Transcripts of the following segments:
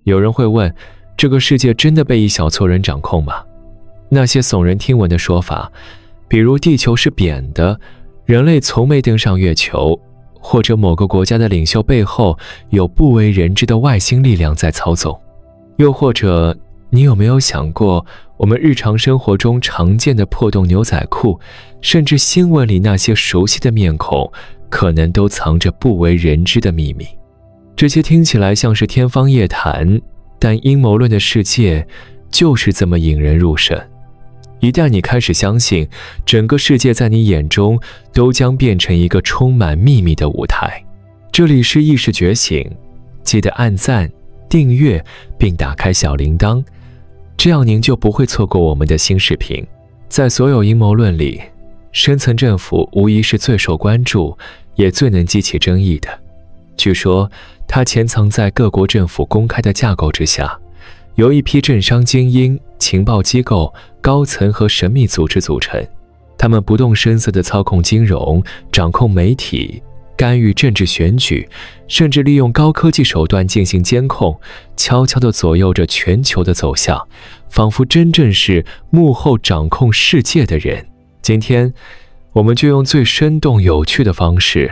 有人会问，这个世界真的被一小撮人掌控吗？那些耸人听闻的说法，比如地球是扁的，人类从没登上月球，或者某个国家的领袖背后有不为人知的外星力量在操纵，又或者你有没有想过，我们日常生活中常见的破洞牛仔裤，甚至新闻里那些熟悉的面孔，可能都藏着不为人知的秘密。这些听起来像是天方夜谭，但阴谋论的世界就是这么引人入胜。一旦你开始相信，整个世界在你眼中都将变成一个充满秘密的舞台。这里是意识觉醒，记得按赞、订阅并打开小铃铛，这样您就不会错过我们的新视频。在所有阴谋论里，深层政府无疑是最受关注，也最能激起争议的。据说，它潜藏在各国政府公开的架构之下，由一批政商精英、情报机构、高层和神秘组织组成。他们不动声色地操控金融，掌控媒体，干预政治选举，甚至利用高科技手段进行监控，悄悄地左右着全球的走向，仿佛真正是幕后掌控世界的人。今天，我们就用最生动有趣的方式，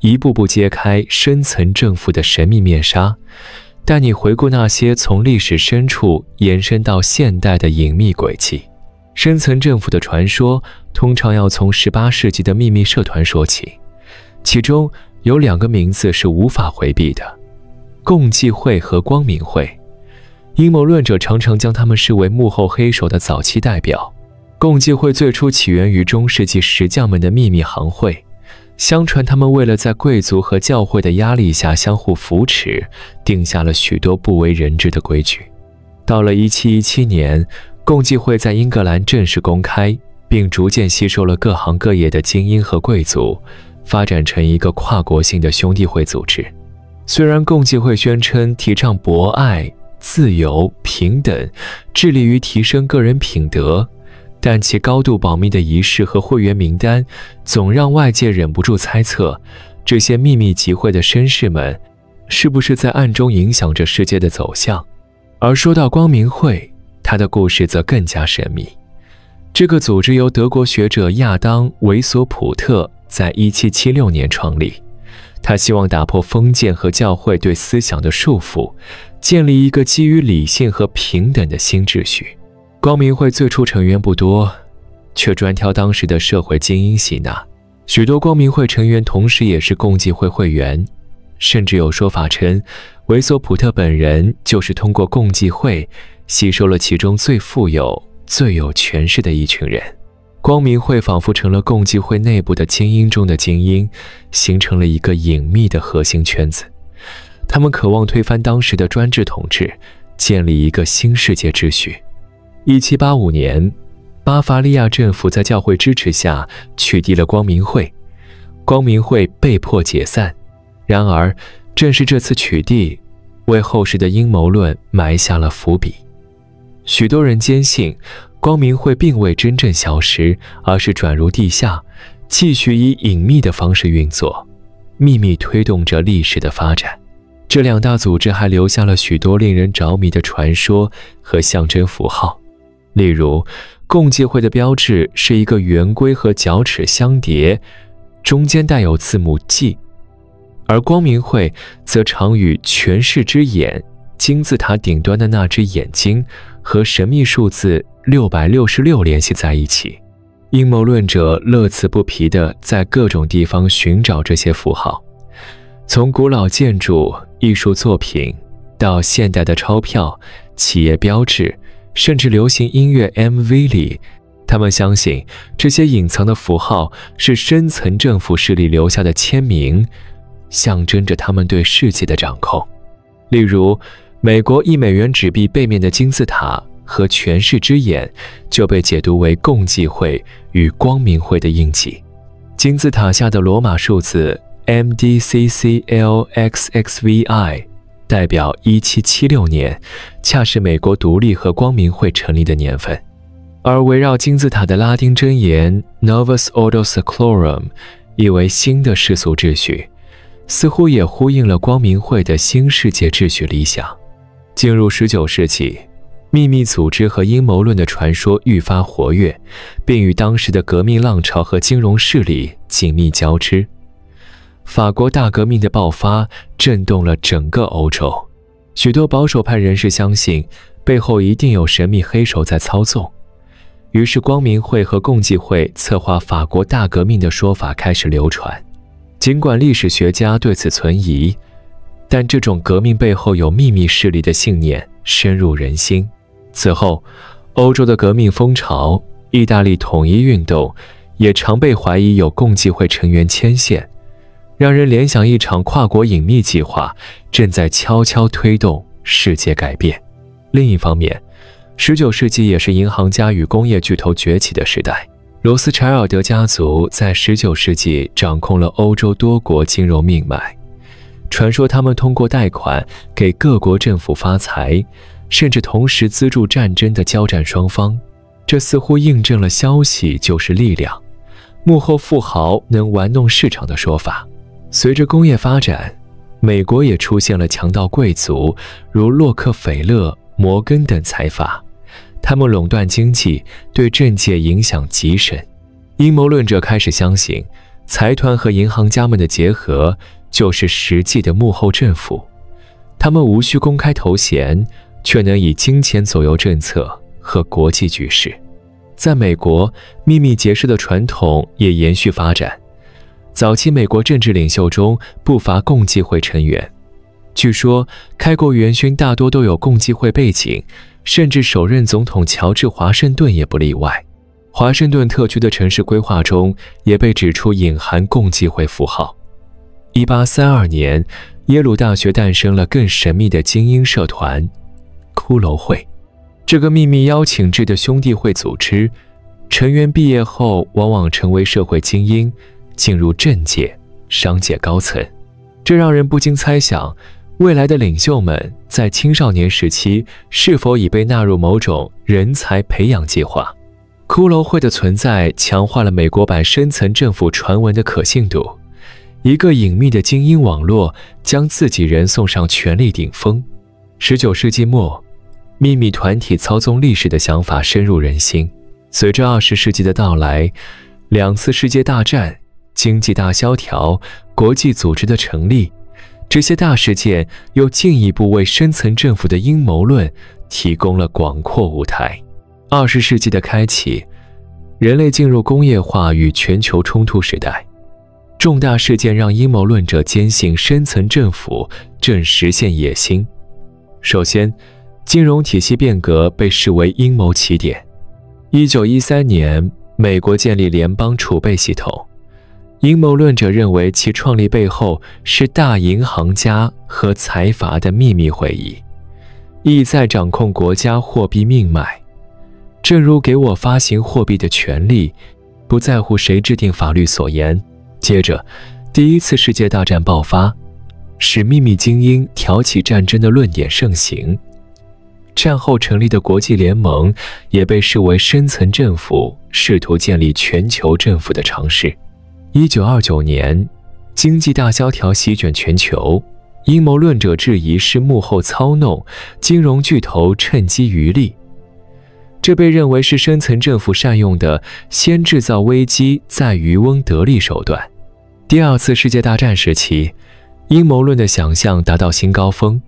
一步步揭开深层政府的神秘面纱，带你回顾那些从历史深处延伸到现代的隐秘轨迹。深层政府的传说通常要从18世纪的秘密社团说起，其中有2个名字是无法回避的：共济会和光明会。阴谋论者常常将他们视为幕后黑手的早期代表。共济会最初起源于中世纪石匠们的秘密行会，相传他们为了在贵族和教会的压力下相互扶持，定下了许多不为人知的规矩。到了1717年，共济会在英格兰正式公开，并逐渐吸收了各行各业的精英和贵族，发展成一个跨国性的兄弟会组织。虽然共济会宣称提倡博爱、自由、平等，致力于提升个人品德，但其高度保密的仪式和会员名单总让外界忍不住猜测，这些秘密集会的绅士们是不是在暗中影响着世界的走向。而说到光明会，它的故事则更加神秘。这个组织由德国学者亚当·维索普特在1776年创立，他希望打破封建和教会对思想的束缚，建立一个基于理性和平等的新秩序。光明会最初成员不多，却专挑当时的社会精英吸纳。许多光明会成员同时也是共济会会员，甚至有说法称，维索普特本人就是通过共济会吸收了其中最富有、最有权势的一群人。光明会仿佛成了共济会内部的精英中的精英，形成了一个隐秘的核心圈子。他们渴望推翻当时的专制统治，建立一个新世界秩序。1785年，巴伐利亚政府在教会支持下取缔了光明会，光明会被迫解散。然而，正是这次取缔，为后世的阴谋论埋下了伏笔。许多人坚信，光明会并未真正消失，而是转入地下，继续以隐秘的方式运作，秘密推动着历史的发展。这2大组织还留下了许多令人着迷的传说和象征符号。例如，共济会的标志是一个圆规和角齿相叠，中间带有字母 G， 而光明会则常与权势之眼、金字塔顶端的那只眼睛和神秘数字666联系在一起。阴谋论者乐此不疲地在各种地方寻找这些符号，从古老建筑、艺术作品到现代的钞票、企业标志，甚至流行音乐 MV 里，他们相信这些隐藏的符号是深层政府势力留下的签名，象征着他们对世界的掌控。例如，美国1美元纸币背面的金字塔和权势之眼就被解读为共济会与光明会的印记。金字塔下的罗马数字 MDCCLXXVI代表1776年，恰是美国独立和光明会成立的年份。而围绕金字塔的拉丁箴言 Novus Ordo Seclorum 意为新的世俗秩序，似乎也呼应了光明会的新世界秩序理想。进入19世纪，秘密组织和阴谋论的传说愈发活跃，并与当时的革命浪潮和金融势力紧密交织。法国大革命的爆发震动了整个欧洲，许多保守派人士相信背后一定有神秘黑手在操纵，于是光明会和共济会策划法国大革命的说法开始流传。尽管历史学家对此存疑，但这种革命背后有秘密势力的信念深入人心。此后，欧洲的革命风潮、意大利统一运动也常被怀疑有共济会成员牵线，让人联想一场跨国隐秘计划正在悄悄推动世界改变。另一方面，19世纪也是银行家与工业巨头崛起的时代。罗斯柴尔德家族在19世纪掌控了欧洲多国金融命脉，传说他们通过贷款给各国政府发财，甚至同时资助战争的交战双方。这似乎印证了消息就是力量，幕后富豪能玩弄市场的说法。随着工业发展，美国也出现了强盗贵族，如洛克菲勒、摩根等财阀，他们垄断经济，对政界影响极深。阴谋论者开始相信，财团和银行家们的结合就是实际的幕后政府，他们无需公开头衔，却能以金钱左右政策和国际局势。在美国，秘密结社的传统也延续发展。早期美国政治领袖中不乏共济会成员，据说开国元勋大多都有共济会背景，甚至首任总统乔治·华盛顿也不例外。华盛顿特区的城市规划中也被指出隐含共济会符号。1832年，耶鲁大学诞生了更神秘的精英社团——骷髅会。这个秘密邀请制的兄弟会组织，成员毕业后往往成为社会精英，进入政界、商界高层。这让人不禁猜想，未来的领袖们在青少年时期是否已被纳入某种人才培养计划。骷髅会的存在强化了美国版深层政府传闻的可信度，一个隐秘的精英网络将自己人送上权力顶峰。19世纪末，秘密团体操纵历史的想法深入人心。随着20世纪的到来，2次世界大战、经济大萧条、国际组织的成立，这些大事件又进一步为深层政府的阴谋论提供了广阔舞台。20世纪的开启，人类进入工业化与全球冲突时代，重大事件让阴谋论者坚信深层政府正实现野心。首先，金融体系变革被视为阴谋起点。1913年，美国建立联邦储备系统，阴谋论者认为其创立背后是大银行家和财阀的秘密会议，意在掌控国家货币命脉。正如给我发行货币的权利，不在乎谁制定法律所言。接着，第一次世界大战爆发，使秘密精英挑起战争的论点盛行。战后成立的国际联盟也被视为深层政府试图建立全球政府的尝试。1929年，经济大萧条席卷全球，阴谋论者质疑是幕后操弄，金融巨头趁机渔利。这被认为是深层政府善用的先制造危机再渔翁得利手段。第二次世界大战时期，阴谋论的想象达到新高峰。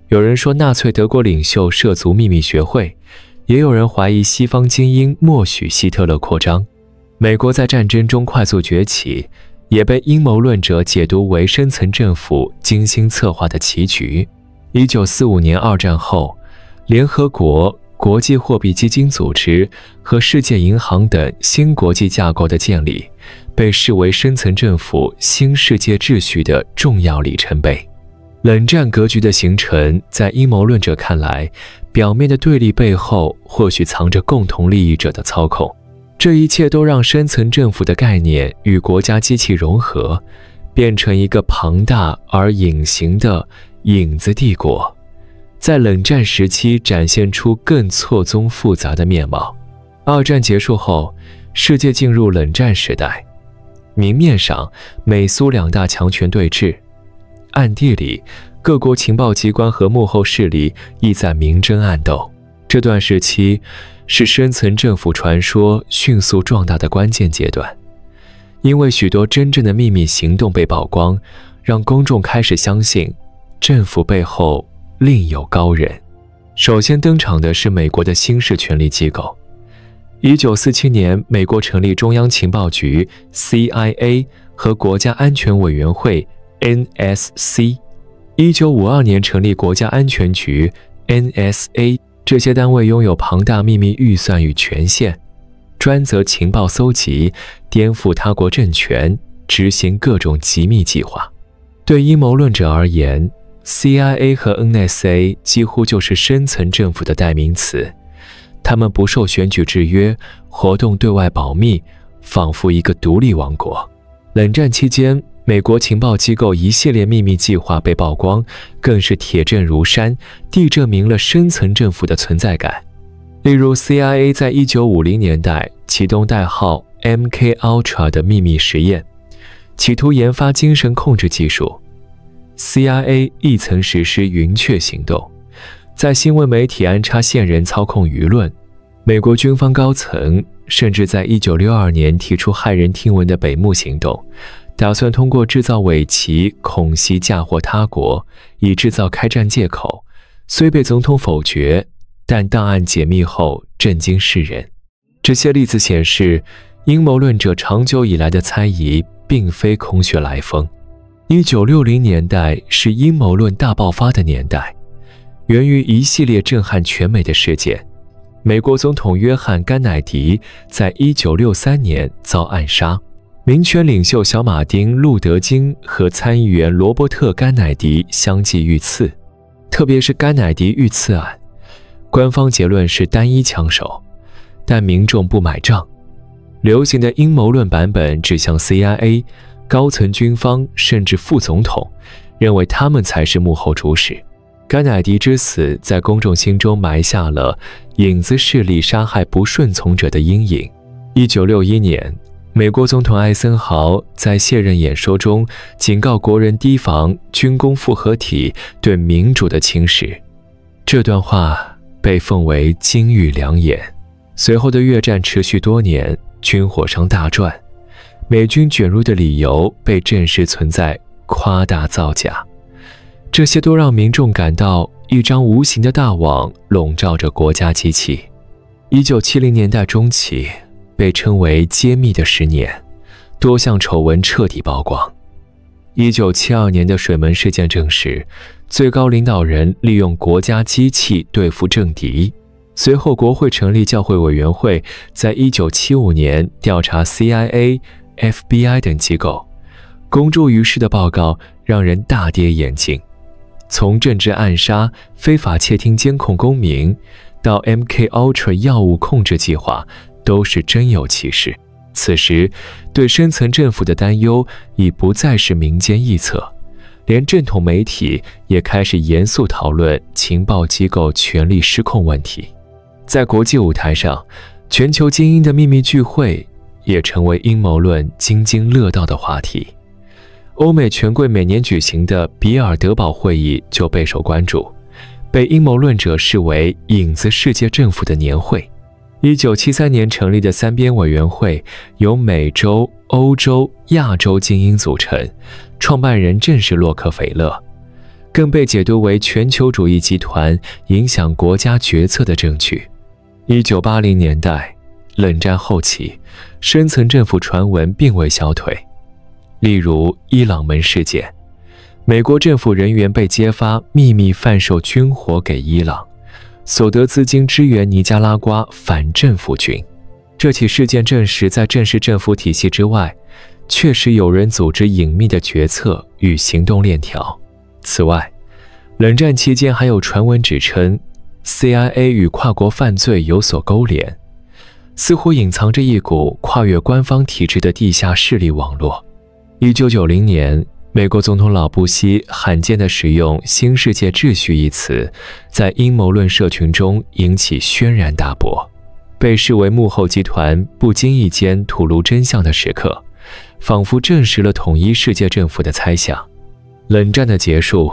有人说纳粹德国领袖涉足秘密学会，也有人怀疑西方精英默许希特勒扩张。美国在战争中快速崛起，也被阴谋论者解读为深层政府精心策划的棋局。1945年二战后，联合国、国际货币基金组织和世界银行等新国际架构的建立，被视为深层政府新世界秩序的重要里程碑。冷战格局的形成，在阴谋论者看来，表面的对立背后或许藏着共同利益者的操控。这一切都让深层政府的概念与国家机器融合，变成一个庞大而隐形的影子帝国，在冷战时期展现出更错综复杂的面貌。二战结束后，世界进入冷战时代，明面上美苏两大强权对峙，暗地里，各国情报机关和幕后势力亦在明争暗斗。这段时期是深层政府传说迅速壮大的关键阶段，因为许多真正的秘密行动被曝光，让公众开始相信政府背后另有高人。首先登场的是美国的新式权力机构。1947年，美国成立中央情报局 CIA 和国家安全委员会 NSC。1952年成立国家安全局 NSA。这些单位拥有庞大秘密预算与权限，专责情报搜集，颠覆他国政权，执行各种机密计划。对阴谋论者而言， CIA 和 NSA 几乎就是深层政府的代名词。他们不受选举制约，活动对外保密，仿佛一个独立王国。冷战期间，美国情报机构一系列秘密计划被曝光，更是铁证如山，地证明了深层政府的存在感。例如 CIA 在1950年代启动代号 MKUltra 的秘密实验，企图研发精神控制技术。CIA 亦曾实施云雀行动，在新闻媒体安插线人操控舆论。美国军方高层甚至在1962年提出骇人听闻的北牧行动，打算通过制造伪旗恐袭嫁祸他国，以制造开战借口。虽被总统否决，但档案解密后震惊世人。这些例子显示，阴谋论者长久以来的猜疑并非空穴来风。1960年代是阴谋论大爆发的年代，源于一系列震撼全美的事件。美国总统约翰·甘乃迪在1963年遭暗杀，民权领袖小马丁·路德·金和参议员罗伯特·甘乃迪相继遇刺。特别是甘乃迪遇刺案，官方结论是单一枪手，但民众不买账。流行的阴谋论版本指向 CIA、高层军方甚至副总统，认为他们才是幕后主使。甘乃迪之死在公众心中埋下了影子势力杀害不顺从者的阴影。1961年，美国总统艾森豪在卸任演说中警告国人提防军工复合体对民主的侵蚀，这段话被奉为金玉良言。随后的越战持续多年，军火商大赚，美军卷入的理由被证实存在夸大造假。这些都让民众感到一张无形的大网笼罩着国家机器。1970年代中期被称为揭秘的10年，多项丑闻彻底曝光。1972年的水门事件证实，最高领导人利用国家机器对付政敌。随后国会成立教会委员会，在1975年调查 CIA、FBI 等机构。公诸于世的报告让人大跌眼镜。从政治暗杀、非法窃听监控公民，到 MKUltra 药物控制计划，都是真有其事。此时，对深层政府的担忧已不再是民间臆测，连正统媒体也开始严肃讨论情报机构权力失控问题。在国际舞台上，全球精英的秘密聚会也成为阴谋论津津乐道的话题。欧美权贵每年举行的比尔德堡会议就备受关注，被阴谋论者视为影子世界政府的年会。1973年成立的三边委员会由美洲、欧洲、亚洲精英组成，创办人正是洛克菲勒，更被解读为全球主义集团影响国家决策的证据。1980年代，冷战后期，深层政府传闻并未消退。例如伊朗门事件，美国政府人员被揭发秘密贩售军火给伊朗，所得资金支援尼加拉瓜反政府军。这起事件证实，在正式政府体系之外，确实有人组织隐秘的决策与行动链条。此外，冷战期间还有传闻指称 CIA 与跨国犯罪有所勾连，似乎隐藏着一股跨越官方体制的地下势力网络。1990年，美国总统老布希罕见地使用“新世界秩序”一词，在阴谋论社群中引起轩然大波，被视为幕后集团不经意间吐露真相的时刻，仿佛证实了统一世界政府的猜想。冷战的结束，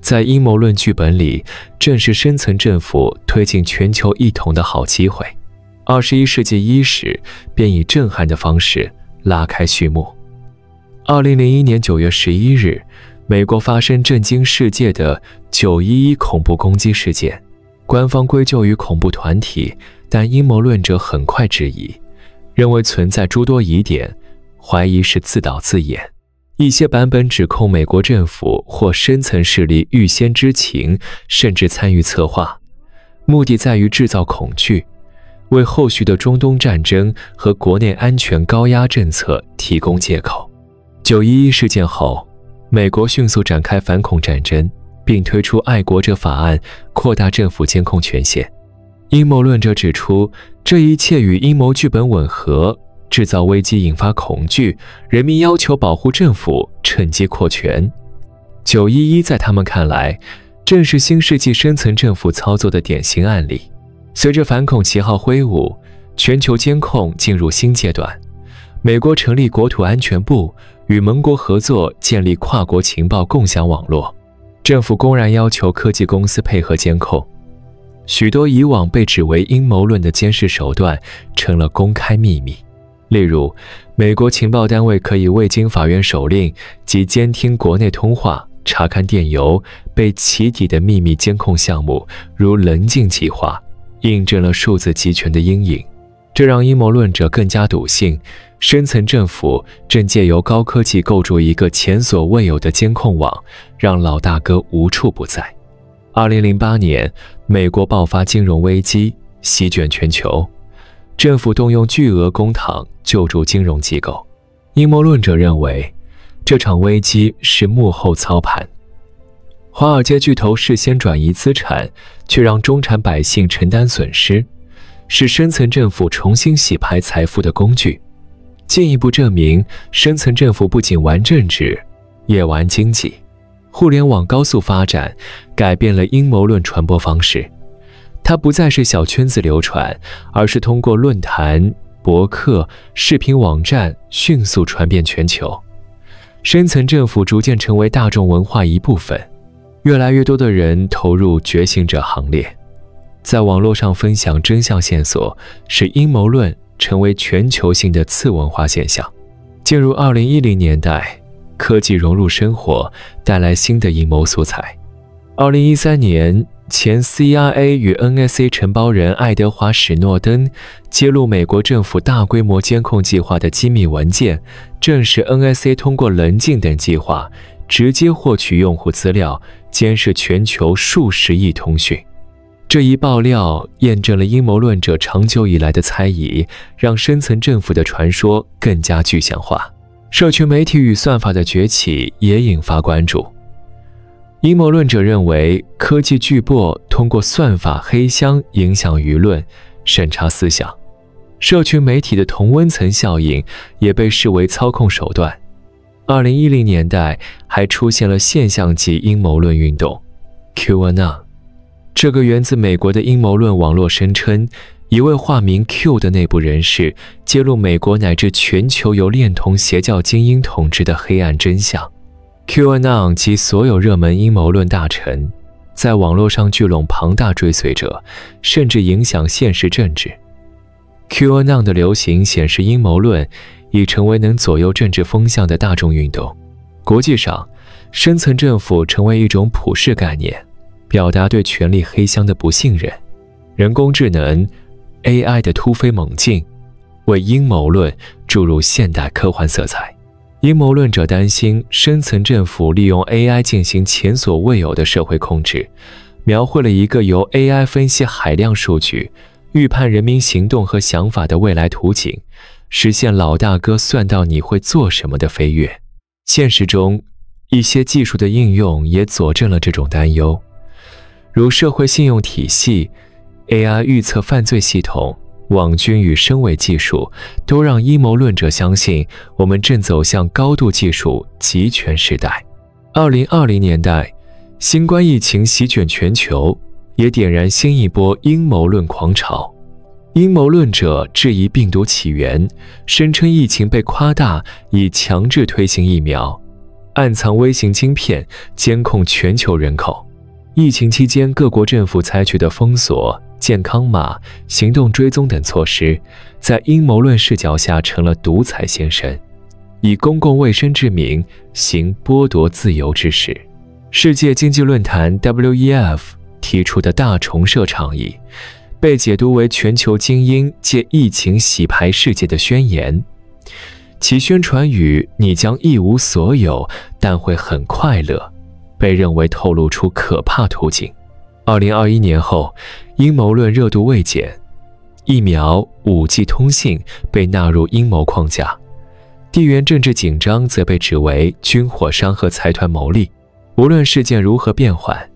在阴谋论剧本里，正是深层政府推进全球一统的好机会。21世纪伊始便以震撼的方式拉开序幕。2001年9月11日，美国发生震惊世界的911恐怖攻击事件，官方归咎于恐怖团体，但阴谋论者很快质疑，认为存在诸多疑点，怀疑是自导自演。一些版本指控美国政府或深层势力预先知情，甚至参与策划，目的在于制造恐惧，为后续的中东战争和国内安全高压政策提供借口。911事件后，美国迅速展开反恐战争，并推出爱国者法案，扩大政府监控权限。阴谋论者指出，这一切与阴谋剧本吻合，制造危机引发恐惧，人民要求保护政府，趁机扩权。911在他们看来，正是新世纪深层政府操作的典型案例。随着反恐旗号挥舞，全球监控进入新阶段。美国成立国土安全部，与盟国合作建立跨国情报共享网络。政府公然要求科技公司配合监控，许多以往被指为阴谋论的监视手段成了公开秘密。例如，美国情报单位可以未经法院手令及监听国内通话、查看电邮，被起底的秘密监控项目，如棱镜计划，印证了数字集权的阴影。这让阴谋论者更加笃信，深层政府正借由高科技构筑一个前所未有的监控网，让老大哥无处不在。2008年，美国爆发金融危机，席卷全球，政府动用巨额公帑救助金融机构。阴谋论者认为，这场危机是幕后操盘。华尔街巨头事先转移资产，却让中产百姓承担损失，是深层政府重新洗牌财富的工具。进一步证明，深层政府不仅玩政治，也玩经济。互联网高速发展，改变了阴谋论传播方式。它不再是小圈子流传，而是通过论坛、博客、视频网站迅速传遍全球。深层政府逐渐成为大众文化一部分，越来越多的人投入觉醒者行列。在网络上分享真相线索，使阴谋论成为全球性的次文化现象。进入2010年代，科技融入生活，带来新的阴谋素材。2013年，前 CIA 与 NSA 承包人爱德华·史诺登揭露美国政府大规模监控计划的机密文件，证实 NSA 通过棱镜等计划直接获取用户资料，监视全球数十亿通讯。这一爆料验证了阴谋论者长久以来的猜疑，让深层政府的传说更加具象化。社群媒体与算法的崛起也引发关注。阴谋论者认为，科技巨擘通过算法黑箱影响舆论、审查思想。社群媒体的同温层效应也被视为操控手段。2010年代还出现了现象级阴谋论运动 QAnon。这个源自美国的阴谋论网络声称，一位化名 Q 的内部人士揭露美国乃至全球由恋童邪教精英统治的黑暗真相。QAnon 及所有热门阴谋论大臣在网络上聚拢庞大追随者，甚至影响现实政治。QAnon 的流行显示，阴谋论已成为能左右政治风向的大众运动。国际上，深层政府成为一种普世概念，表达对权力黑箱的不信任。人工智能 AI 的突飞猛进，为阴谋论注入现代科幻色彩。阴谋论者担心深层政府利用 AI 进行前所未有的社会控制，描绘了一个由 AI 分析海量数据，预判人民行动和想法的未来图景，实现老大哥算到你会做什么的飞跃。现实中，一些技术的应用也佐证了这种担忧，如社会信用体系、AI 预测犯罪系统、网军与声伪技术，都让阴谋论者相信我们正走向高度技术集权时代。2020年代，新冠疫情席卷全球，也点燃新一波阴谋论狂潮。阴谋论者质疑病毒起源，声称疫情被夸大以强制推行疫苗。暗藏微型晶片，监控全球人口。疫情期间，各国政府采取的封锁、健康码、行动追踪等措施，在阴谋论视角下成了独裁先生，以公共卫生之名行剥夺自由之事。世界经济论坛 WEF 提出的大重设倡议，被解读为全球精英借疫情洗牌世界的宣言。其宣传语“你将一无所有，但会很快乐”，被认为透露出可怕途径。2021年后，阴谋论热度未减，疫苗、5G 通信被纳入阴谋框架，地缘政治紧张则被指为军火商和财团牟利。无论事件如何变幻，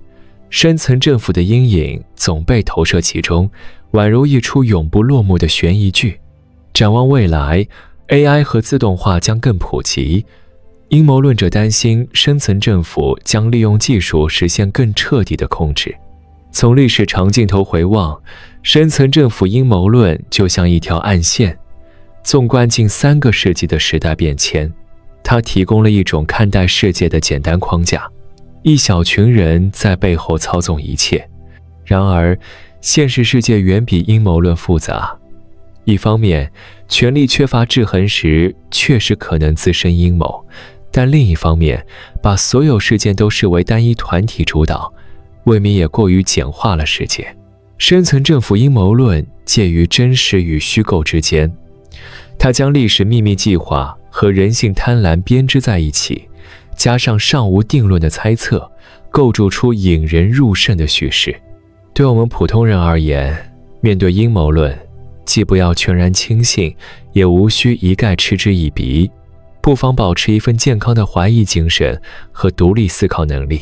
深层政府的阴影总被投射其中，宛如一出永不落幕的悬疑剧。展望未来， AI 和自动化将更普及，阴谋论者担心深层政府将利用技术实现更彻底的控制。从历史长镜头回望，深层政府阴谋论就像一条暗线，纵贯近3个世纪的时代变迁。它提供了一种看待世界的简单框架，一小群人在背后操纵一切。然而，现实世界远比阴谋论复杂。一方面，权力缺乏制衡时确实可能滋生阴谋，但另一方面，把所有事件都视为单一团体主导，未免也过于简化了世界。深层政府阴谋论介于真实与虚构之间，它将历史秘密计划和人性贪婪编织在一起，加上尚无定论的猜测，构筑出引人入胜的叙事。对我们普通人而言，面对阴谋论，既不要全然轻信，也无需一概嗤之以鼻，不妨保持一份健康的怀疑精神和独立思考能力。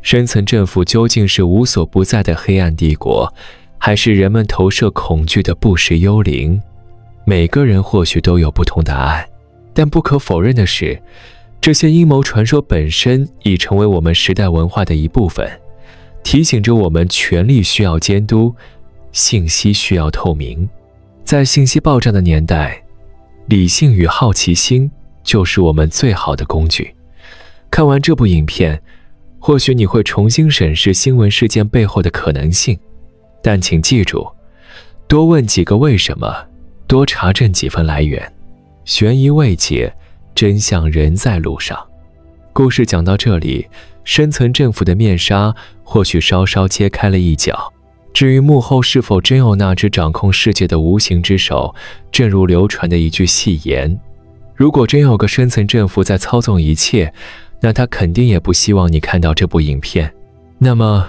深层政府究竟是无所不在的黑暗帝国，还是人们投射恐惧的不实幽灵？每个人或许都有不同答案，但不可否认的是，这些阴谋传说本身已成为我们时代文化的一部分，提醒着我们权力需要监督，信息需要透明。在信息爆炸的年代，理性与好奇心就是我们最好的工具。看完这部影片，或许你会重新审视新闻事件背后的可能性，但请记住，多问几个为什么，多查证几分来源。悬疑未解，真相仍在路上。故事讲到这里，深层政府的面纱或许稍稍揭开了一角。至于幕后是否真有那只掌控世界的无形之手，正如流传的一句戏言，如果真有个深层政府在操纵一切，那他肯定也不希望你看到这部影片。那么，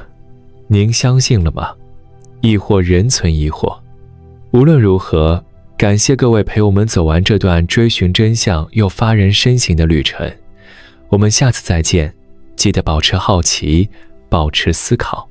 您相信了吗？亦或仍存疑惑？无论如何，感谢各位陪我们走完这段追寻真相又发人深省的旅程。我们下次再见，记得保持好奇，保持思考。